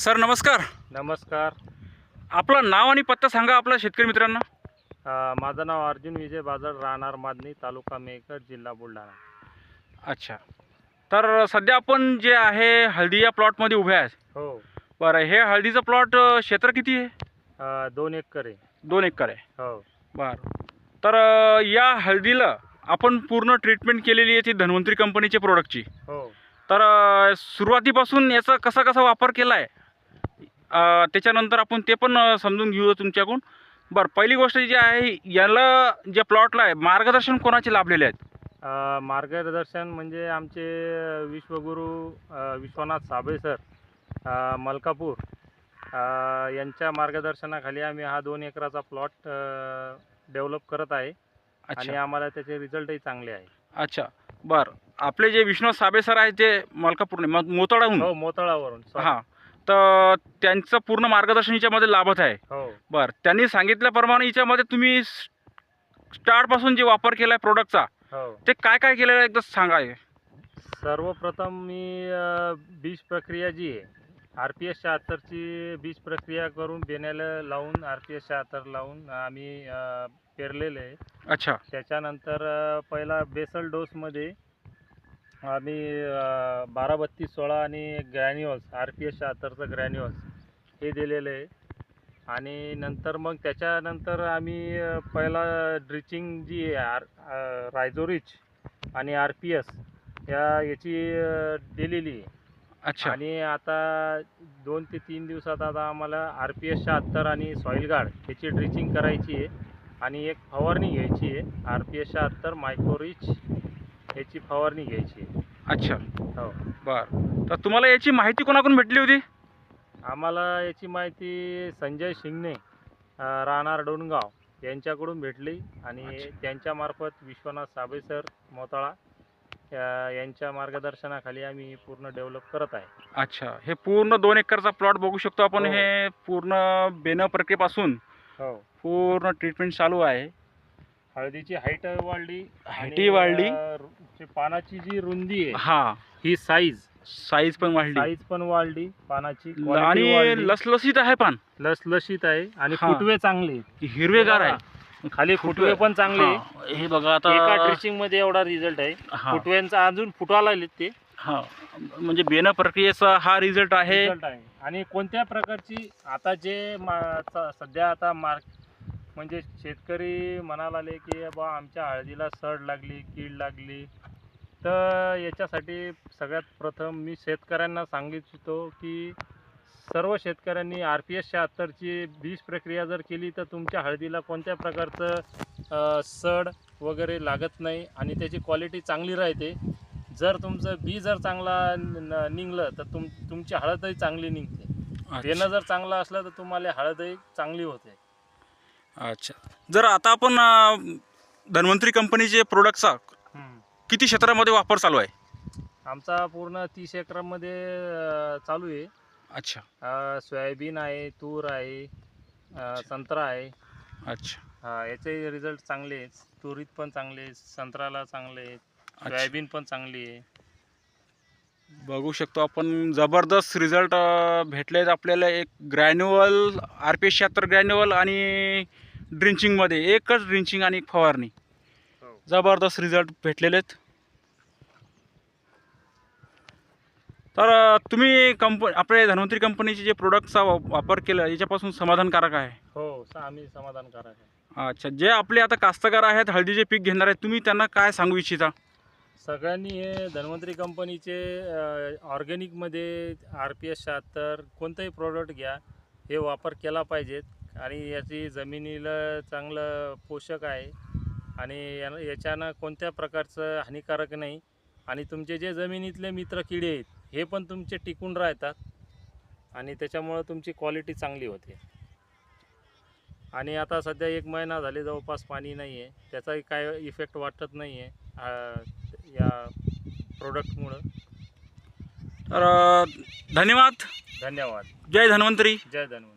Sir नमस्कार. नमस्कार. आपलं नाव आणि पत्ता सांगा आपल्या शेतकरी मित्रांना. माझं नाव अर्जुन विजय बाजळ, राहणार मादनी, तालुका मेहकर, जिल्हा बुलढाणा. अच्छा. तर सध्या आपण जे आहे हळदी या प्लॉटमध्ये उभे आहेत. हो. बरं, हे हळदीचं प्लॉट क्षेत्र किती आहे? 2 एकर आहे. 2 एकर आहे. हो. बरं. तर या हळदीला आपण पूर्ण ट्रीटमेंट केलेली आहे ती धन्वंतरी कंपनीच्या प्रोडक्टची. हो. तर सुरुवातीपासून याचा कसा कसा वापर केला आहे त्याच्यानंतर आपण ते पण समजून घेऊ तुमच्याकडून. बरं, पहिली गोष्ट जी आहे, याला ज्या प्लॉटला आहे मार्गदर्शन कोणाचे लाभलेले आहेत? मार्गदर्शन म्हणजे आमचे विश्वगुरू विश्वनाथ साबळे सर, मलकापूर, यांच्या मार्गदर्शनाखाली आम्ही हा 2 एकराचा प्लॉट डेव्हलप करत आहे. आणि अच्छा आम्हाला त्याचे रिझल्टही चांगले आहे. अच्छा. बरं, आपले जे विश्वनाथ साबळे सर आहेत ते मलकापूर मोताळाहून. हो, मोताळावरून. हां, तर त्यांचं पूर्ण मार्गदर्शन याच्यामध्ये लाभत आहे. हो. बरं, त्यांनी सांगितल्याप्रमाणे याच्यामध्ये तुम्ही स्टार्टपासून जे वापर केला आहे प्रोडक्टचा, हो. ते काय काय केलेलं आहे एकदा सांगा. सर्वप्रथम मी बीज प्रक्रिया जी आहे, RPS 76ची बीज प्रक्रिया करून बेण्याला लावून RPS 76 लावून आम्ही पेरलेलं आहे. अच्छा. त्याच्यानंतर पहिला बेसल डोसमध्ये आम्ही 12-32-16 आणि ग्रॅन्युअल्स, RPS 76चं ग्रॅन्युअल्स हे दिलेलं आहे. आणि नंतर मग त्याच्यानंतर आम्ही पहिला ड्रिचिंग जी आहे रायझोरिच आणि RPS याची दिलेली आहे. अच्छा. आणि आता 2 ते 3 दिवसात आता आम्हाला RPS 76 आणि सॉईल गार्ड याची ड्रिचिंग करायची आहे. आणि एक फवारणी घ्यायची आहे, RPS 76 मायक्रोरिच याची फवारणी घ्यायची आहे. अच्छा. हो. बरं, तर तुम्हाला याची माहिती कोणाकडून भेटली होती? आम्हाला याची माहिती संजय शिंगणे, राहणार डोणगाव यांच्याकडून भेटली. आणि त्यांच्यामार्फत विश्वनाथ साबळे सर मोताळा यांच्या मार्गदर्शनाखाली आम्ही पूर्ण डेव्हलप करत आहे. अच्छा, हे पूर्ण 2 एकरचा प्लॉट बघू शकतो आपण. हो. हे पूर्ण बेणं प्रक्रियेपासून हो. पूर्ण ट्रीटमेंट चालू आहे. हळदीची हाईट वाढली, हाईटही वाढली. पानाची जी रुंदी आहे, हां, ही साईज पण वाढली पण वाढली, पानाची quality आणि वाढली, लसलसीत आहे पान. लसलशीत आहे. आणि हां. फुटवे चांगले, हिरवेगार आहे. खाली फुटवे पण चांगले. हां, हे बघा आता एका ड्रेसिंग मध्ये एवढा रिझल्ट आहे. हां. फुटव्यांचा अजून फुटायला लागलेत ते. हां, म्हणजे बेणं प्रक्रियेचा हा रिझल्ट आहे. रिझल्ट आहे. आणि कोणत्या प्रकारची आता जे सध्या आता म्हणजे शेतकरी म्हणायला आले की बा आमच्या हळदीला सड लागली, कीड लागली. तर याच्यासाठी सगळ्यात प्रथम मी शेतकऱ्यांना सांगिततो की सर्व शेतकऱ्यांनी RPS 76ची बीज प्रक्रिया जर केली तर तुमच्या हळदीला कोणत्या प्रकारचं सड वगैरे लागत नाही आणि त्याची क्वालिटी चांगली राहते. जर तुमचं बी जर चांगला निघलं तर तुमची हळदही चांगली निघते. बेणं जर चांगलं असलं तर तुम्हाला हळदही चांगली होते. अच्छा, जर आता आपण धन्वंतरी कंपनीचे प्रोडक्टचा किती क्षेत्रामध्ये वापर चालू आहे? आमचा पूर्ण 30 एकरामध्ये चालू आहे. अच्छा. सोयाबीन आहे, तूर आहे, संत्रा आहे. अच्छा. याचे रिझल्ट चांगले आहेत. तुरीत पण चांगले आहेत, संत्र्याला चांगले आहेत, सोयाबीन पण चांगली आहे. बघू शकतो आपण, जबरदस्त रिझल्ट भेटले आहेत आपल्याला. एक ग्रॅन्युअल RPS 76 ग्रॅन्युअल आणि ड्रिंचिंगमध्ये एकच ड्रिंचिंग आणि एक फवारणी. हो. जबरदस्त रिझल्ट भेटलेले आहेत. तर तुम्ही आपल्या धन्वंतरी कंपनीचे जे प्रोडक्टचा वापर केला याच्यापासून समाधानकारक आहे? हो, आम्ही समाधानकारक आहे. अच्छा, जे आपले आता कास्तकार आहेत, हळदीचे पीक घेणार आहेत, तुम्ही त्यांना काय सांगू इच्छिता? सगळ्यांनी हे धन्वंतरी कंपनीचे ऑर्गॅनिकमध्ये RPS 76 कोणतंही प्रोडक्ट घ्या, हे वापर केला पाहिजेत. आणि याची जमिनीला चांगलं पोषक आहे आणि याच्यानं कोणत्या प्रकारचं हानिकारक नाही. आणि तुमचे जे जमिनीतले मित्र किडे आहेत हे पण तुमचे टिकून राहतात आणि त्याच्यामुळं तुमची क्वालिटी चांगली होते. आणि आता सध्या 1 महिना झाले जवळपास पाणी नाही आहे, त्याचाही काय इफेक्ट वाटत नाही आहे या प्रोडक्टमुळं. तर धन्यवाद. धन्यवाद. जय धन्वंतरी. जय धन्वंतरी.